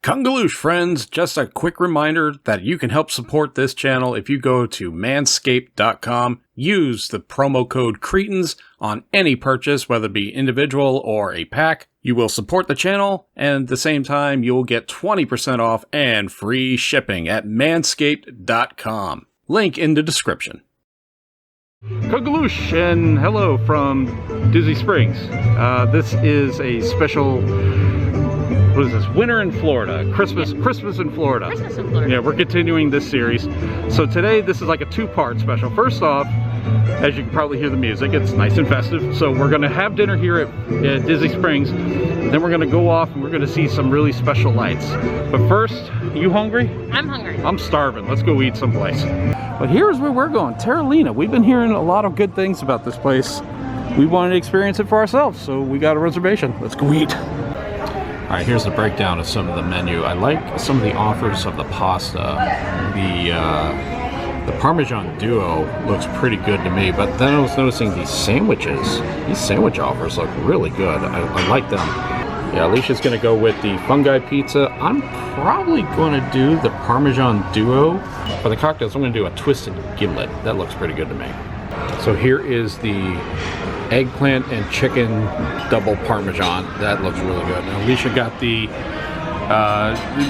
Kungaloosh friends, just a quick reminder that you can help support this channel if you go to manscaped.com, use the promo code Cretans on any purchase, whether it be individual or a pack. You will support the channel, and at the same time, you will get 20% off and free shipping at manscaped.com. Link in the description. Kungaloosh, and hello from Disney Springs. This is a special... what is this? Winter in Florida. Christmas in Florida. Christmas in Florida. Yeah, we're continuing this series. So today, this is like a two-part special. First off, as you can probably hear the music, it's nice and festive. So we're going to have dinner here at Disney Springs. Then we're going to go off and we're going to see some really special lights. But first, you hungry? I'm hungry. I'm starving. Let's go eat someplace. But here's where we're going, Terralina. We've been hearing a lot of good things about this place. We wanted to experience it for ourselves, so we got a reservation. Let's go eat. All right, here's the breakdown of some of the menu. I like some of the offers of the pasta. The Parmesan Duo looks pretty good to me, but then I was noticing these sandwiches. These sandwich offers look really good. I like them. Yeah, Alicia's gonna go with the fungi pizza. I'm probably gonna do the Parmesan Duo. For the cocktails, I'm gonna do a twisted giblet. That looks pretty good to me. So here is the eggplant and chicken double Parmesan. That looks really good. Now, Alicia got the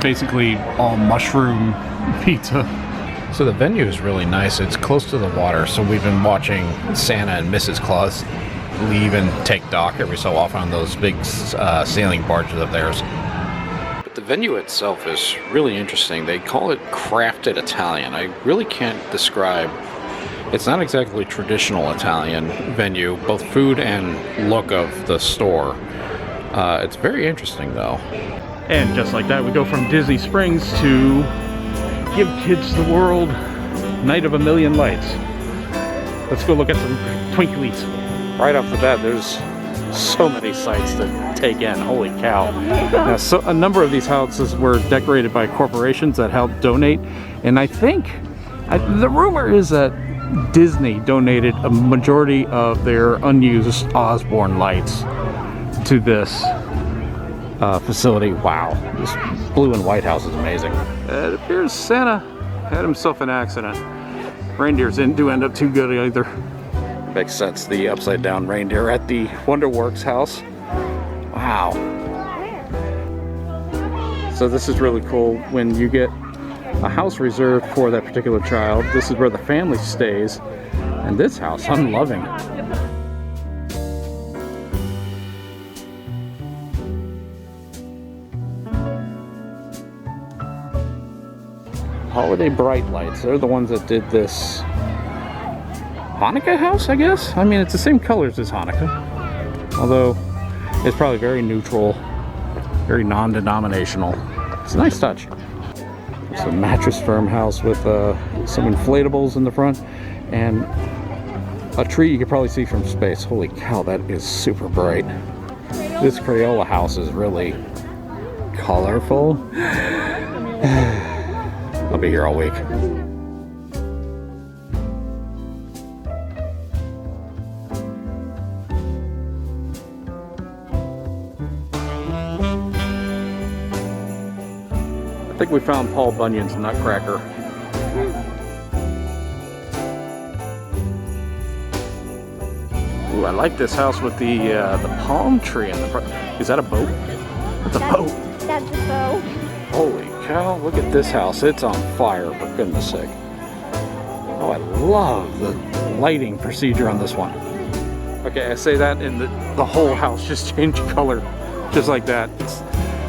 basically all mushroom pizza. So the venue is really nice. It's close to the water, so we've been watching Santa and Mrs. Claus leave and take dock every so often on those big sailing barges of theirs. But the venue itself is really interesting. They call it crafted Italian. I really can't describe. It's not exactly traditional Italian venue, both food and look of the store. It's very interesting though. And just like that, we go from Disney Springs to Give Kids the World, Night of a Million Lights. Let's go look at some twinklies. Right off the bat, there's so many sights to take in. Holy cow. Now, so a number of these houses were decorated by corporations that helped donate. And I think, the rumor is that Disney donated a majority of their unused Osborne lights to this facility. Wow, this blue and white house is amazing. It appears Santa had himself an accident. Reindeers didn't end up too good either. Makes sense, the upside down reindeer at the Wonderworks house. Wow. So this is really cool when you get a house reserved for that particular child. This is where the family stays. And this house, I'm loving. Holiday Bright Lights, they're the ones that did this Hanukkah house, I guess? I mean, it's the same colors as Hanukkah. Although, it's probably very neutral, very non-denominational. It's a nice touch. It's a Mattress Firm house with some inflatables in the front and a tree you could probably see from space. Holy cow, that is super bright. This Crayola house is really colorful. I'll be here all week. I think we found Paul Bunyan's Nutcracker. Ooh, I like this house with the palm tree in the front. Is that a boat? That's a boat. That's a boat. Holy cow, look at this house. It's on fire, for goodness sake. Oh, I love the lighting procedure on this one. Okay, I say that and the whole house just changed color. Just like that. It's,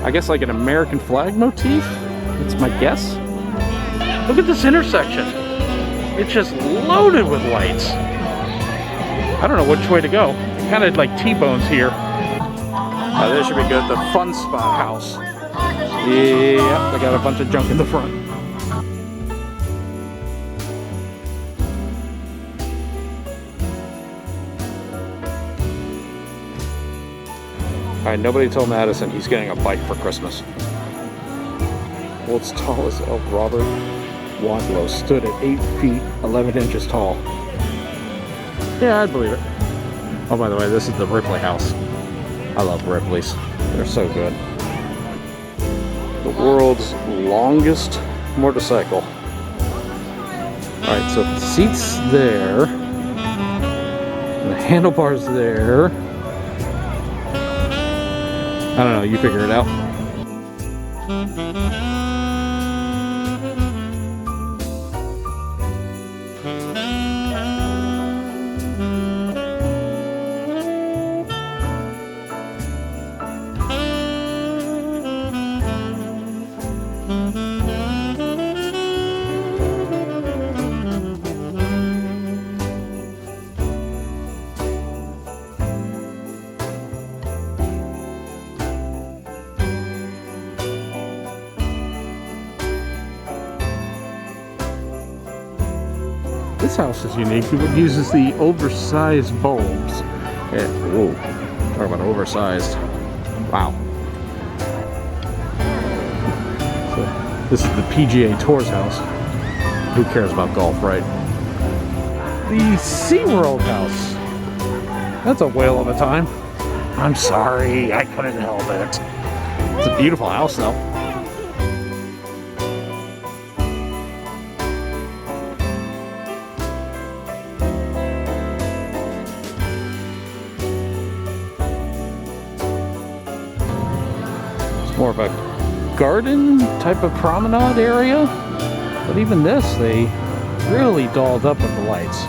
I guess, like an American flag motif? That's my guess. Look at this intersection. It's just loaded with lights. I don't know which way to go. Kind of like T-bones here. This should be good. The Fun Spot house. Yeah, they got a bunch of junk in the front. Alright, nobody told Madison he's getting a bike for Christmas. World's tallest elk, Robert Wadlow, stood at 8 feet 11 inches tall. Yeah, I'd believe it. Oh, by the way, this is the Ripley house. I love Ripley's. They're so good. The world's longest motorcycle. Alright, so the seat's there. And the handlebar's there. I don't know, you figure it out. This house is unique. It uses the oversized bulbs. Yeah, whoa, talk about oversized. Wow. So this is the PGA Tour's house. Who cares about golf, right? The SeaWorld house. That's a whale of a time. I'm sorry, I couldn't help it. It's a beautiful house, though. More of a garden type of promenade area, but even this they really dolled up with the lights.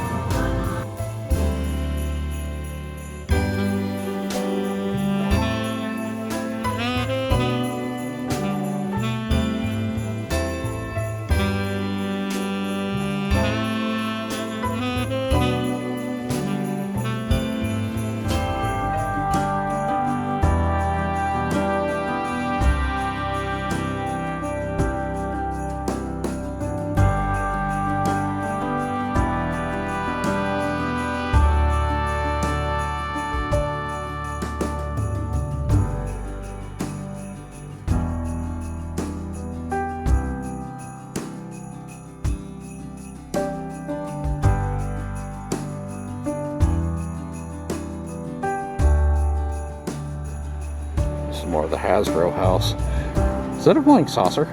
More of the Hasbro house. Is that a flying saucer?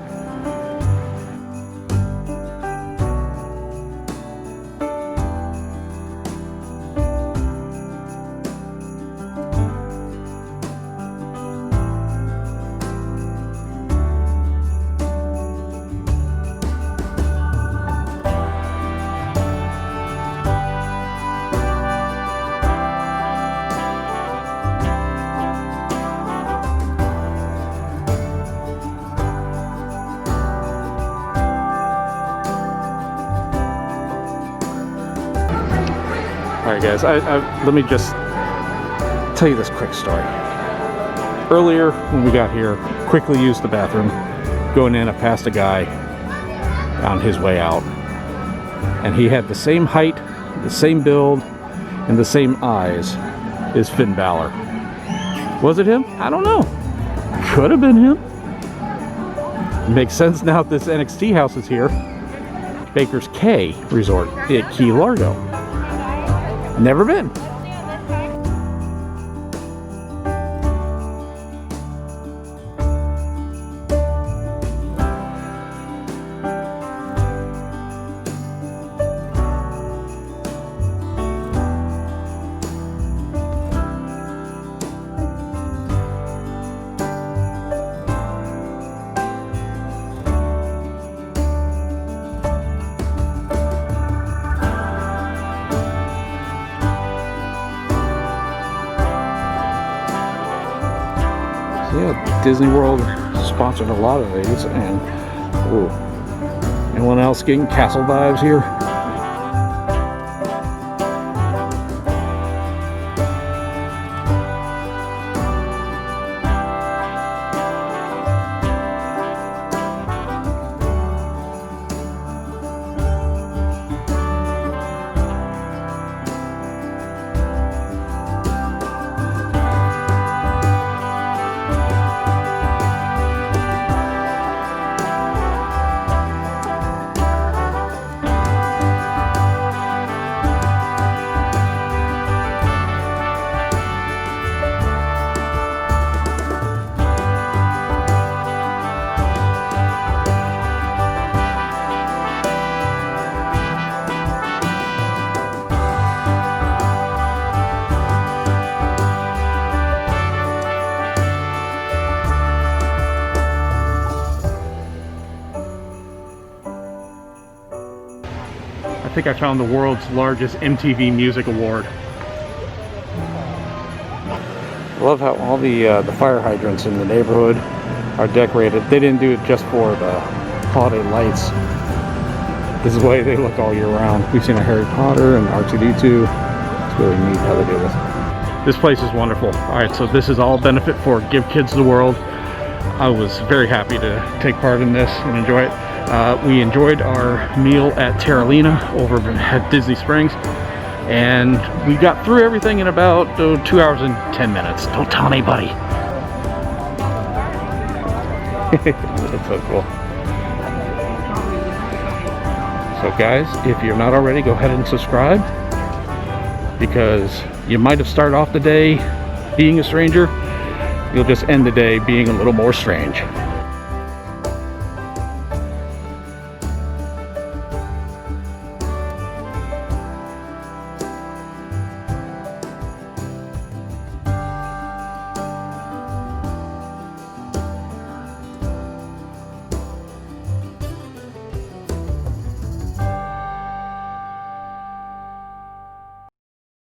Alright guys, let me just tell you this quick story. Earlier when we got here, quickly used the bathroom. Going in, I passed a guy on his way out. And he had the same height, the same build, and the same eyes as Finn Balor. Was it him? I don't know. Could have been him. Makes sense now that this NXT house is here. Baker's Cay Resort at Key Largo. Never been. Yeah, Disney World sponsored a lot of these, and ooh, anyone else getting castle vibes here? think I found the world's largest MTV Music Award. I love how all the fire hydrants in the neighborhood are decorated. They didn't do it just for the holiday lights. This is the way they look all year round. We've seen a Harry Potter and R2-D2. It's really neat how they do this. This place is wonderful. All right, so this is all benefit for Give Kids the World. I was very happy to take part in this and enjoy it. We enjoyed our meal at Terralina over at Disney Springs, and we got through everything in about 2 hours and 10 minutes. Don't tell anybody. That's so cool. So guys, if you're not already, go ahead and subscribe, because you might have started off the day being a stranger. You'll just end the day being a little more strange.